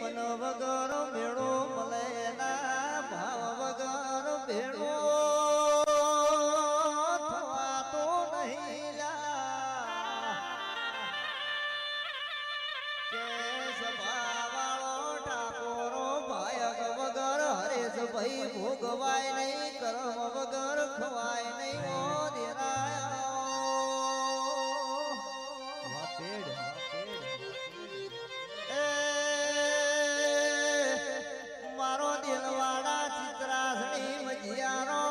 મન વગર મેળો મળે ના ભાવ વગર ભેળો થવાતો નહીં કે સભાવાળો ઠાકોરો ભાયક વગર હરેશ ભાઈ ભોગવાય નહીં કર્મ વગર ખવાય નહીં ઓ દેરાય મારો દિલવાડા ચિત્રાસણી મજિયારો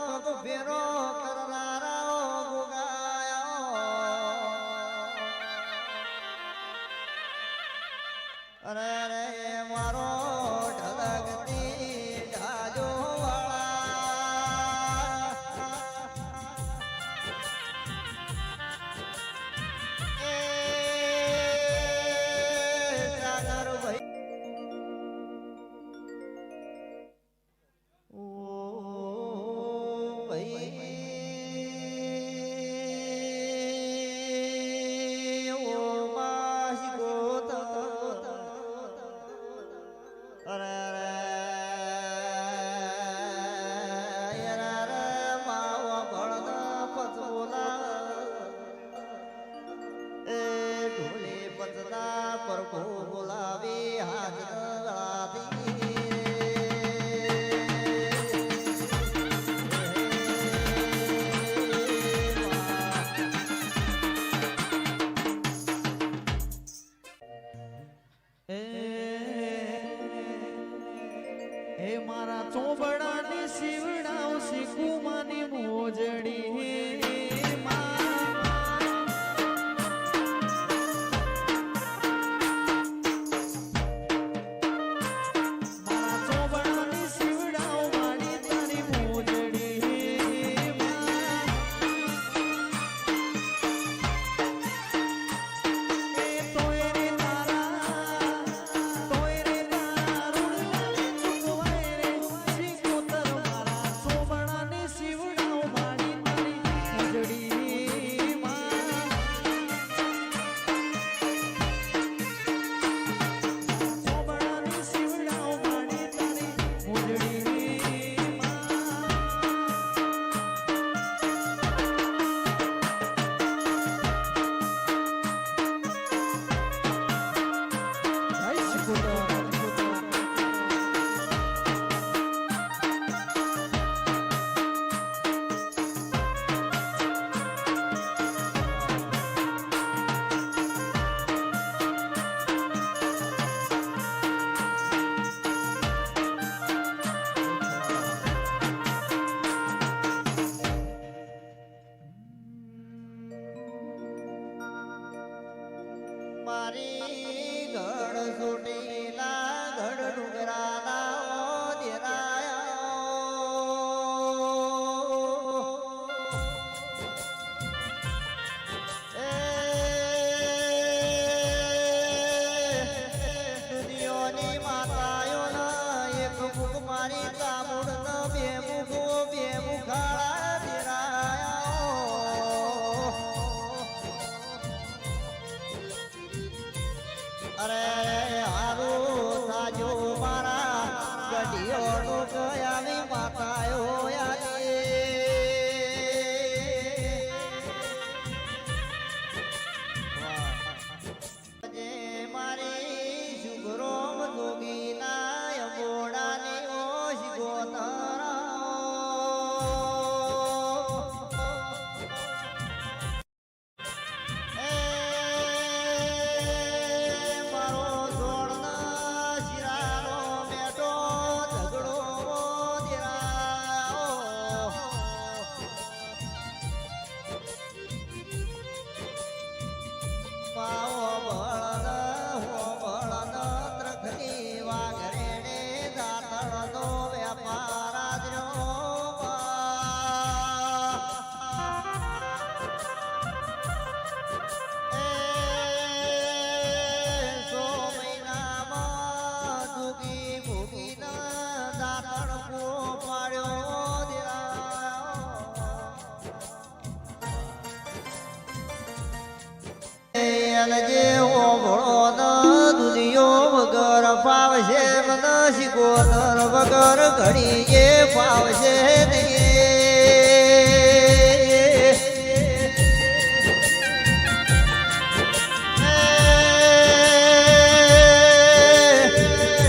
પગ ફેરો કરનારાઓ ગોગાયો અરે રે મારો ઢલકતી ઢાજો વાળા એ સાગર ભાઈ બોલાવી હાજર હે મારા ચોબડાની શિવડાવશે કુમાની મોજડી મારી ઘડ સુટેલા ઘડ ડુંગરાના દુનિયાની માતાયો એક મુખ મારી કામુડ બે મુખો બે મુખાળા દેરાયા અરે હારું સાજો મારા ગઢિયોનો કયાની માતાયો જે મારી શુભરોમ જોગીના યમોડાની ઓશ ગોતરા જે ઓભળો દુનિયો વગર ફાવશે મને શિકોતર વગર ઘડીએ ફાવશે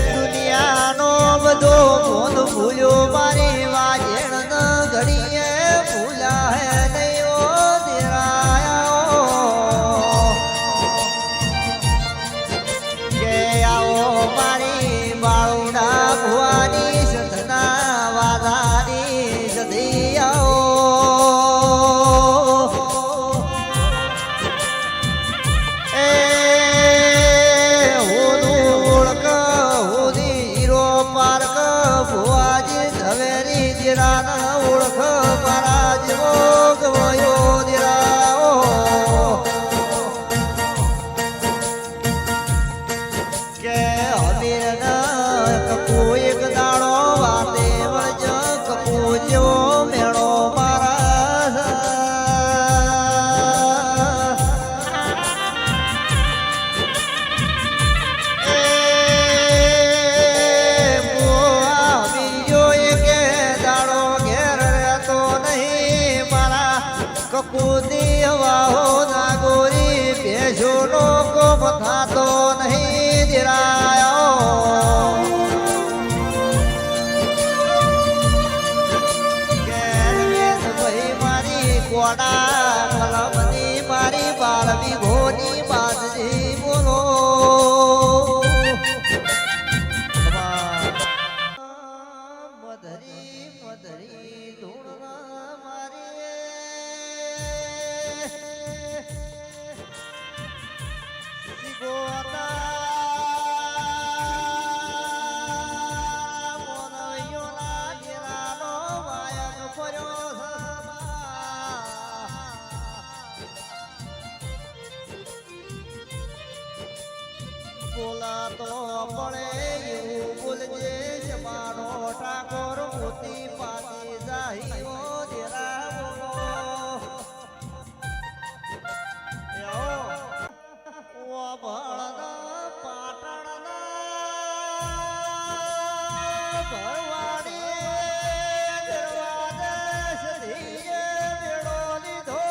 દુનિયાનો બધો મોન ભૂલ્યો મારી વાજેણ ન ઘડીએ ભૂલાય નહીં ઓ દેરાયા કે આવો મારી બાળુડા ભુવાની સધના વાધાની સધિયાઓ એ હોનું ઓળખ હોની હીરો પાર્ક ભુવાજી ઝવેરી જીરાન ઓળખ મારા જેવો ગવયો દીરાઓ કે અમીર કપુ એક દાડો વાતે વજ કપુ જેવો મેળો મારા દાડો ઘેર રહેતો નહીં મારા કપૂતી હવાઓ નાગોરી ભેજો નો કોપ થાતો નહીં દિરાયો ભાઈ મારી કોડા કલમની મારી બાળવી ઘોની બાદજી બોલો મધરી મધરી ધૂળના મારી બોલા તો પડે એવું બોલજે જમાનો ઠાકોર મોતી પાતી જાહીઓ દેરા બોલો ઓ ભળના પાટણના ભરવાડી દરવાજા સધીએ બેડો લીધો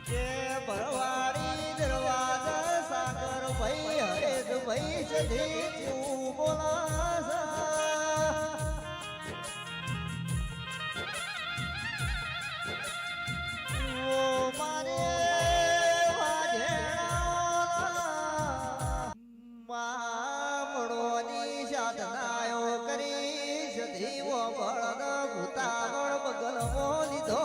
કે ભરવાડી દરવાજા સાગર ભાઈ હરેશ ભાઈ સધી તું બોલાસા ઓ મારે વાજેણા મામડોની સાધનાયો કરી સધી ઓ બળદ ભૂતાવળ બગલમો લીધો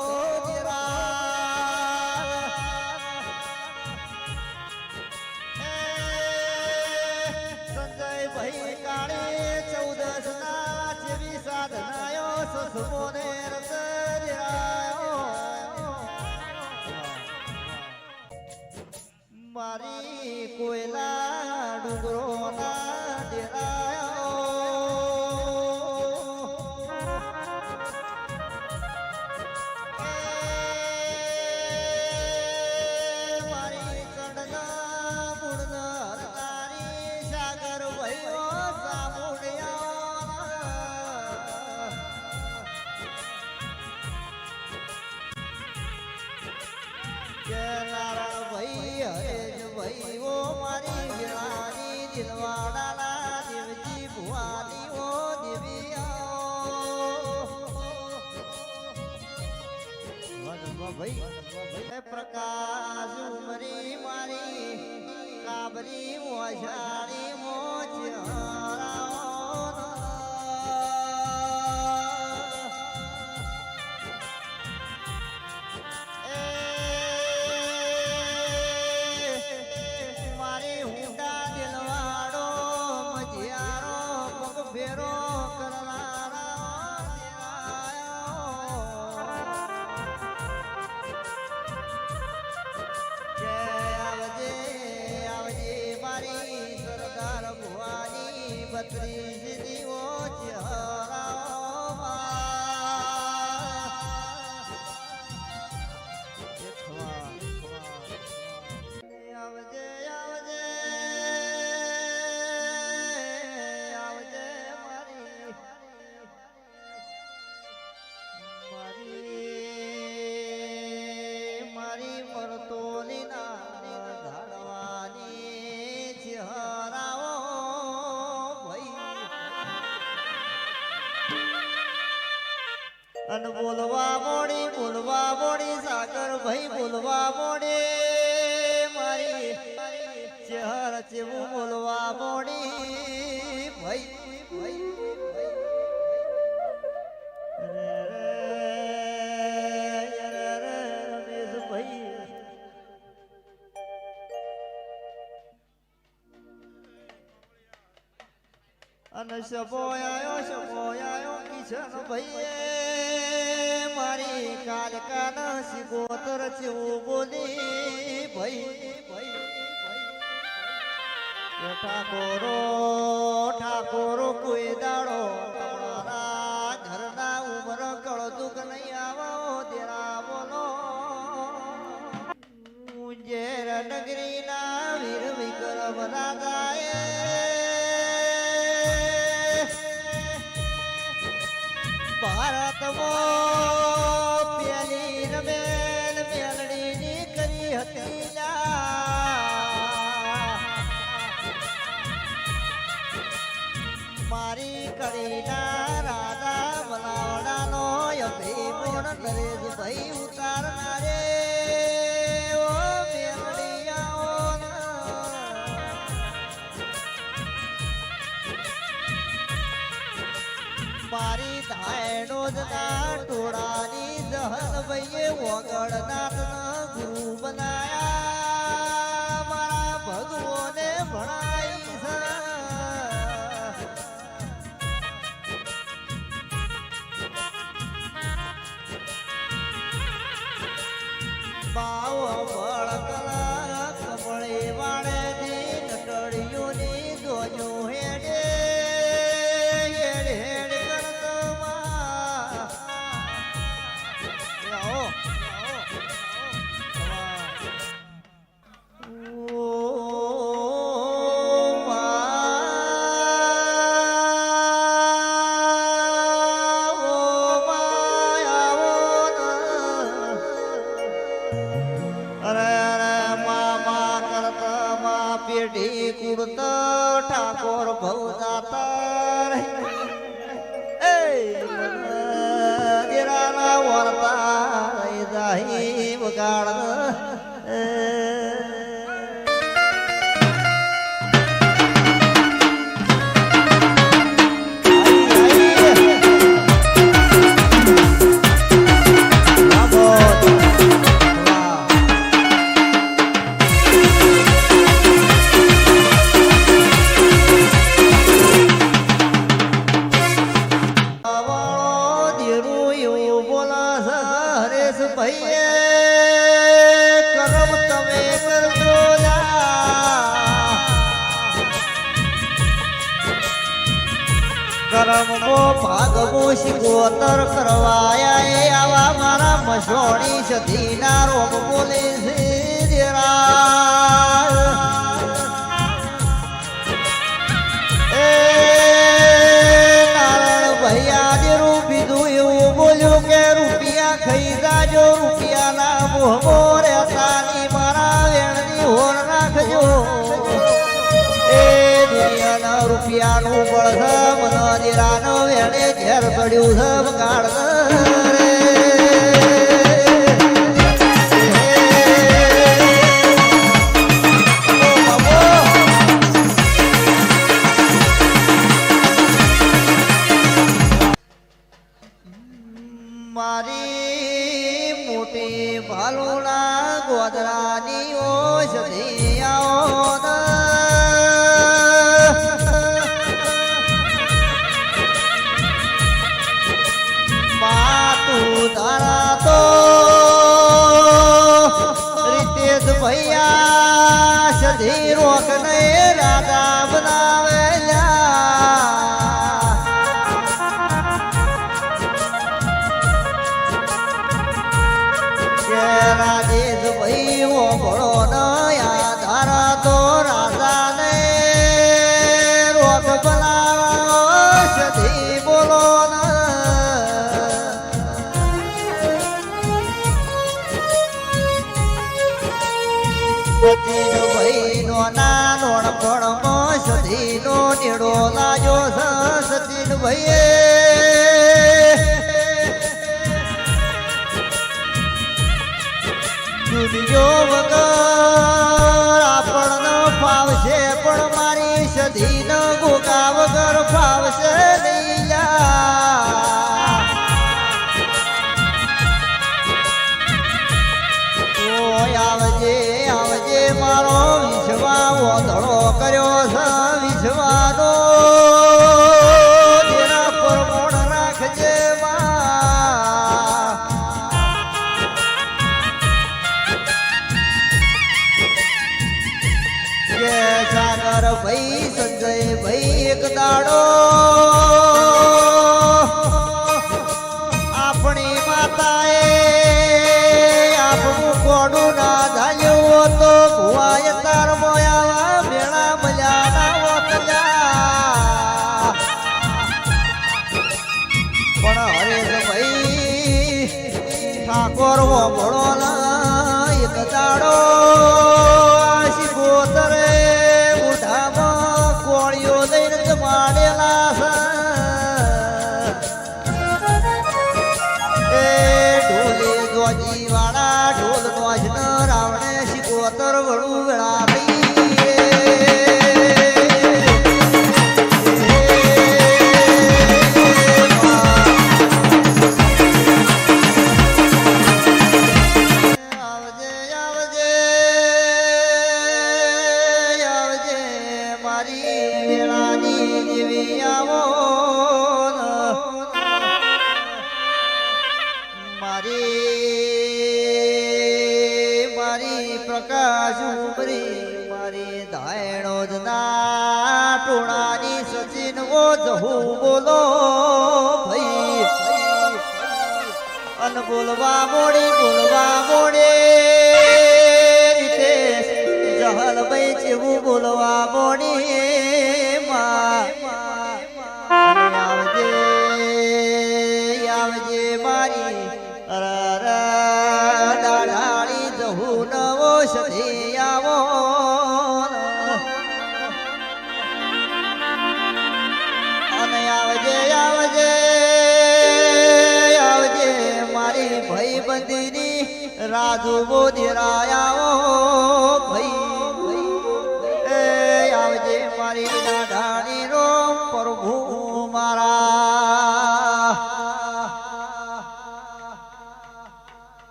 ભાઈ કાળે 14 ના જેવી સાધનાયો સસમોને રસર્યાયો મારી કોયલા ડુંગરો ના ડેરાયો મારી ચંડના મૂળના હરતારી સાગર ભાઈઓ સામુડિયા કે નારાયણ ભાઈ હરેશ ભાઈ ઓ મારી ગિરાની દિલવાડાના દેવજી ભુવાની ઓ દેવિયા ભાઈ પ્રકાશ ઉમરી મારી કાબરી મોજારી મારી હુંડા દિલવાડો મજિયારો પગ ફેરો આવજે આવજે મારી બોલવા મોડે મારી ચહેર ચેવું બોલવા મોડી ભાઈ અને શબોયાયો કિશન ભાઈ મારી કાલકાન સિગોતર જેવું બોલી ભાઈ ઠાકોરો કોઈ દાડો તમારા ઘરના ઉમર કળદુક નહીં આવો તેરા બોલો ઝેર નગરીના વીર વિક્રમ રાજાએ ભારતમાં પેલી રમેલ મેલડીની કરી હતી મારી કડીના રાધા બનાવડાનો અભિમોણ નરેશભાઈ ઉતારનારે ઓ મારી ધાયણો જ ના ટોળાની દહન ભાઈએ વગડનાથ ગુરુ બનાયા મારા ભગવોને ભણાઈ બાવો બળકલા કમળે વાળેની નટડીઓની દોજો હેડે પેઢી કુર્ત ઠાકોર ભવદાતર દેરાના વર્તા જાહી વગાડ કરમો ભાગમો શિકોતર કરવાયા આવા મારા મસોણી સધીના રોમ બોલે છે નારાયણ ભૈયા દેરું પીધું એવું બોલ્યું કે રૂપિયા ખાઈ જાજો રૂપિયાના મોહમો રહેતાની મારા વેણની હોર રાખજો રૂપિયાનું બળ મનોદિરાનો વેણે ઘેર પડ્યું છે બગાડ મારી મોટી ભાલુના ગોદરાની ઓષધી આવો તારા તો રીતેશ ભૈયા સધી રોક ને રાજા બનાવેલા કે રાજેશ ભાઈ ઓગળો નયા તારા તો રાજા ને રોક બનાવો સધી બોલો ભાઈનો નાનો પણ સધીનો નેડો લાજો સતીન ભાઈએ દુનિયો વગર આપણને ફાવશે પણ મારી સધીન ગોગા વગર ફાવશે નહીં લ્યા. ઓય આવજે આવજે મારો વિશ્વા ઓધળો કર્યો છે વિશ્વાનો તેના પર મોણ રાખજે માં. કે સાગર ભાઈ સંજય ભાઈ એક દાડો આપણી માતાએ આપણું કોડું ના ધાલ્યું તો ભુવાય તાર મોયા મેળા મળ્યા ના વખલ્યા. પણ હરેશ ભાઈ ઠાકોર વમળો ના એક દાડો શિકોતરે મોઢામાં કોળીઓ લઈને જમાડેલા છે. એ ઢોલે ગોજી વાળા ઢોલ નોજ ન રાવણે શિકોતર વળું વેળાવી આવજે આવજે આવજે મારી વેળાની જેવી આવો ન. મારી પ્રકાશ ઉમરી મારી ધાયણો જ ના ટોળાની સચિન ઓ જહું બોલો ભાઈ. અન બોલવા મોડી રીતે જહલ ભાઈ જેવું બોલવા મોડી માં. અને આવજે આવજે મારી દાડાળી જહું નવો સધી આવો અને આવજે આવજે આવજે મારી ભાઈ બંધીની રાજુ બોધરાયાઓ ભાઈ. એ આવજે મારી દાડાળી રો પ્રભુ મારા.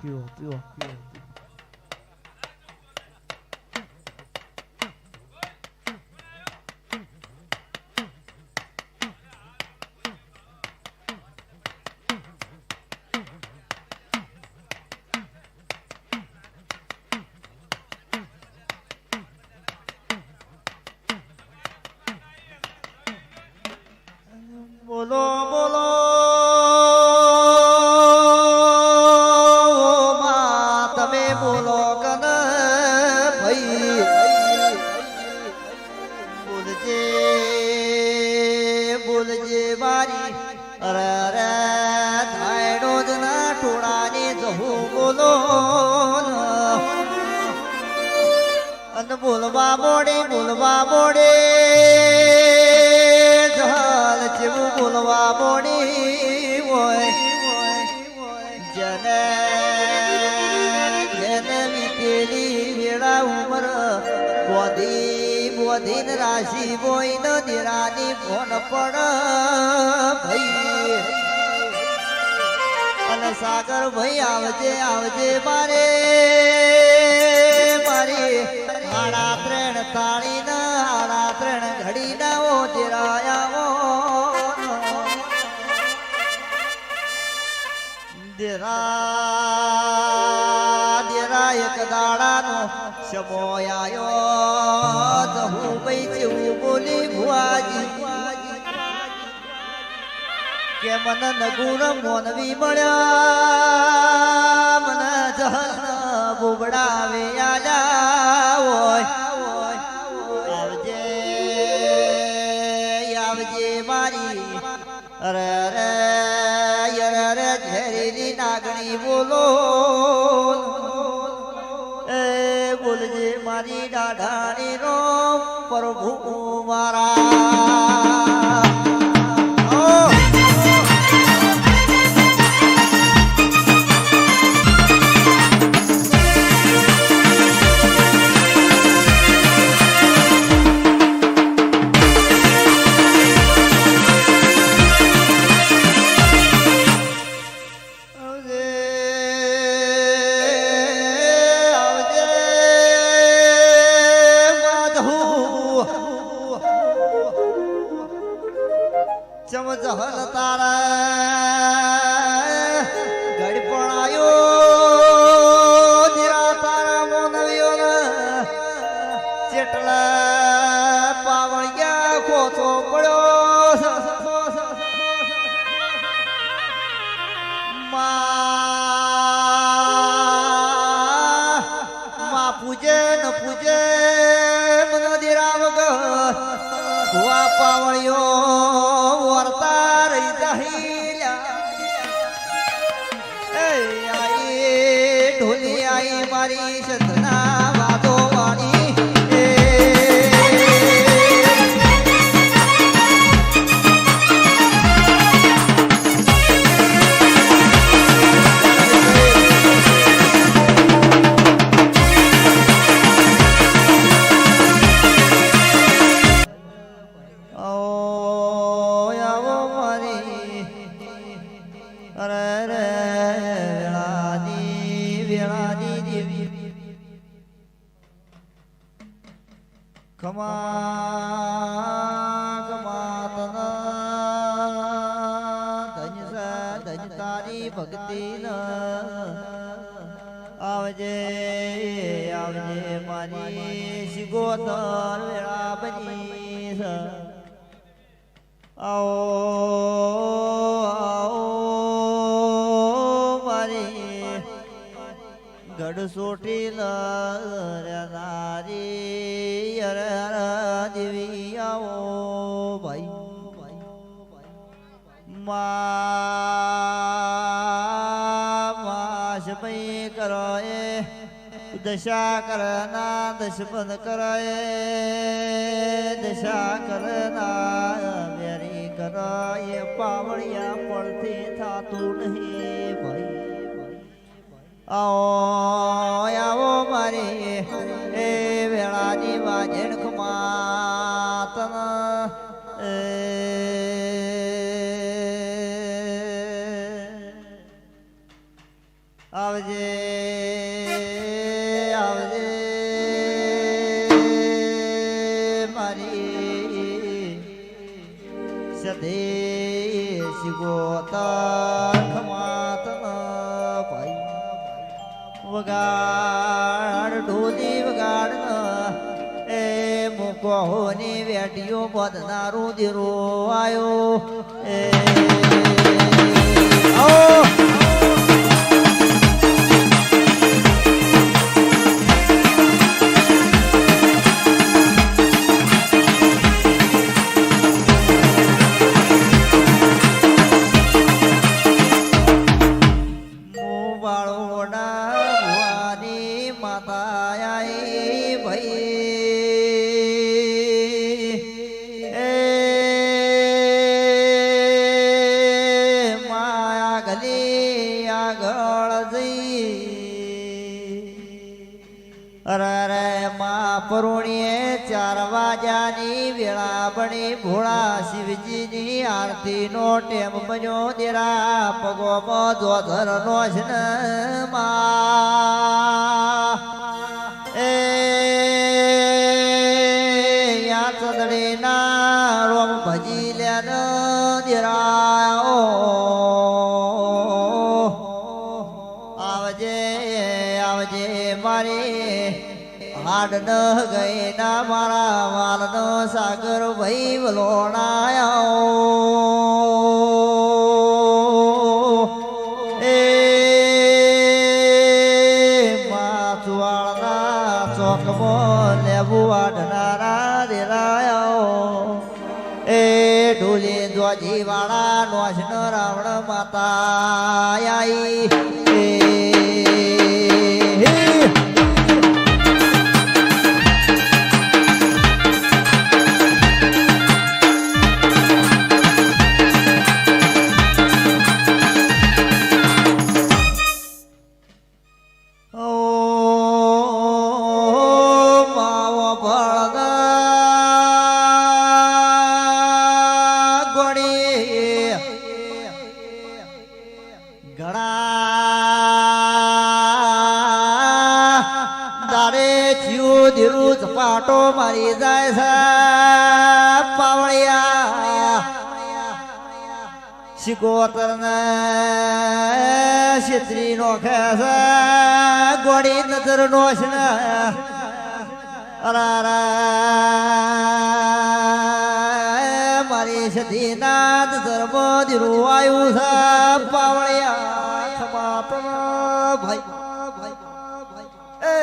પીવો પીવો બોલો બોલો માં તમે બોલો કન ભાઈ. બોલજે બોલજે મારી અરે અરે ધાયડો જ ના ટોળાની જહું બોલો અન બોલવા મોડે જહાલ જેવું બોલવા મોડી હોય. જને જેને વીતેલી વેળા ઉમર બોધીન રાશિ હોય ન દેરાની ફોન પડ ભાઈ. અને સાગર ભાઈ આવજે આવજે મારે મારી હાડા ત્રણ તાળી ના હાડા ત્રણ ઘડી ના ઓ દેરાયાઓ દેરા એક દાડાનો સમોયાયો જહું ભાઈ જેવું બોલી ભુવાજી કે મને નગુર મોનવી મળ્યા મને જહલ બોબડાવે આલ્યા હોય. આવજે આવજે મારી અરે અરે અરે ઝેરીની નાગણી બોલો એ બોલજે મારી દાઢાની રો પ્રભુ મારા. જહલ તારા ગડપણ આયો દીરા તારા મોનવ્યો ચેટલા પાવળિયા ખોતો પડ્યો મા પૂજે ન પૂજે મનો દીરા વગર ભુવા પાવળિયો વર્તા રહી જાહિલા એ આઈ ઢોલી આઈ મારી સતના વાતો વાણી ભક્તિ આવજે આવજે મારી શિગોતર વેળા બની આવો આવો મારી ગઢસોટી નારી અરે દેવી આવો ભાઈ માશભાઈ કરો એ દશા કરના દશપન કરો એ દશા કરના વેરી કરો એ પાવળિયા પડથી થાતું નહીં ભાઈ આવો આવો મારી એ વેળાની વાજણ ખમાતન આવજે આવજે મારી સદેશ ગોતા ખમાતન ભાઈ વગાડ ઢોલી વગાડ એ મુકોની વેટીઓ બધનારું દીરો આયો એ આવો પરુણીએ 4 વાગ્યાની વેળા બની ભોળા શિવજીની આરતી નો ટેમ બન્યો દેરા પગોમાં જોધર નો એ યા ચંદડી ના રોમ ભજી લેન દેરા આવજે આવજે મારી હાડ ન ગઈ ના મારા વાલ નો સાગર ભાઈ વલોણાયો એ માથવાળના ચોકમાં લેવું વાઢનારા દેરાયો એ ઢોલી જોજી વાળા નોશન રાવણ માતા આઈ પાટો મારી જાય છે પાવળિયા શિકોતરને છેતરી નોખે છે ગોળી નજર નોશને મારી સતીનાથ ધર્મ ધીરુવાયું છે પાવળિયા ખમાતન ભાઈ એ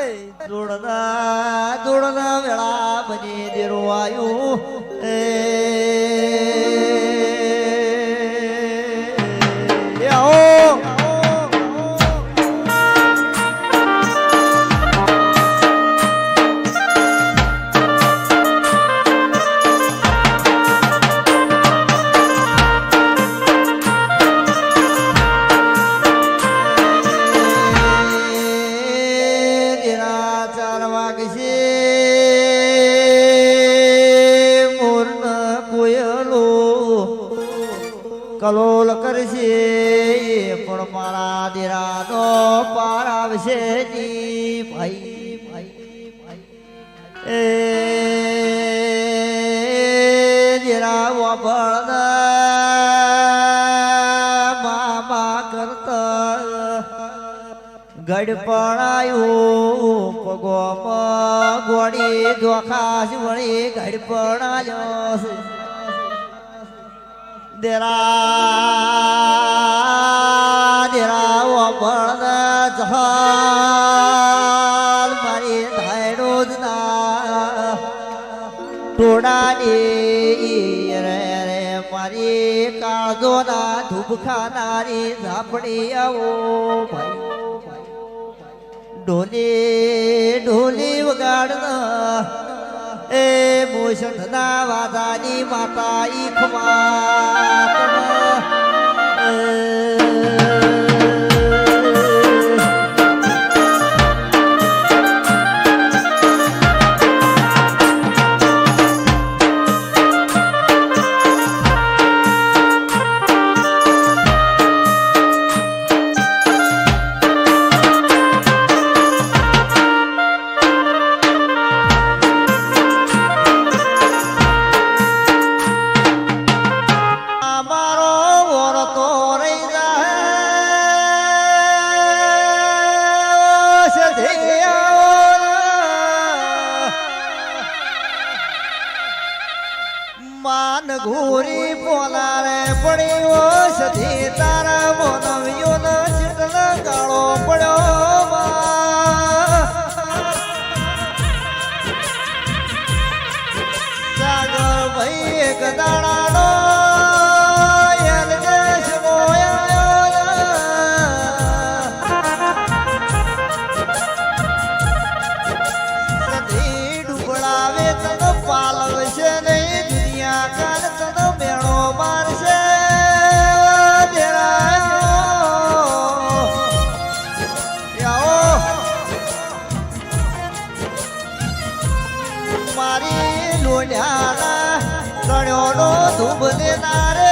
દોડના વેળા બની ધીરુવાયું એ કલોલ કરશે પણ મારા દીરાનો પાર આવશે જી ભાઈ એ દીરા વાપણ મામા કરતા ગડપણાયું પગોમાં ગોળી ધોખાશ વળી ગડપણાયો દેરા વપણ જહાલ મારી ધાયનો જ ના ટોડાની રે મારી કાળજો ના ધૂપ ખાનારી ઝાપડી આવો ભાઈ ઢોલી વગાડના એ મોષણના વાદાની માતા માન ઘોરી પોલારે પડ્યો સધી તારા મોનવ્યો ન ચિતલ કાળો પડ્યો સાગર ભાઈ એક દાડાનો પાલવશે નહીં દુનિયા કાલ તનો મેળો મારશે મારી લોઢાના ગણ્યોનો ધૂપ લેનારે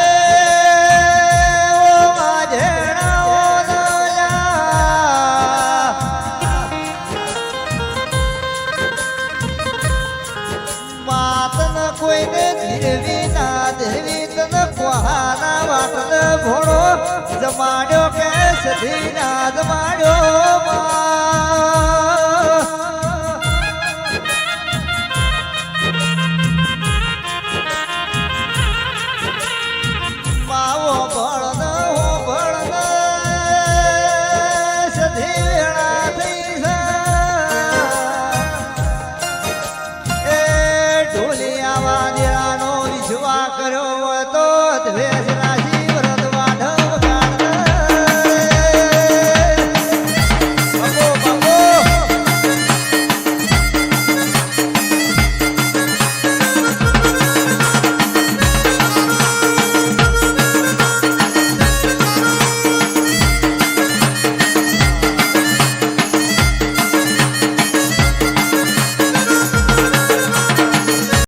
કોઈને ધીરવી ના ધીરવી તન કહાના વાતન ઘોડો જમાડ્યો કે સધી ના જમાડ્યો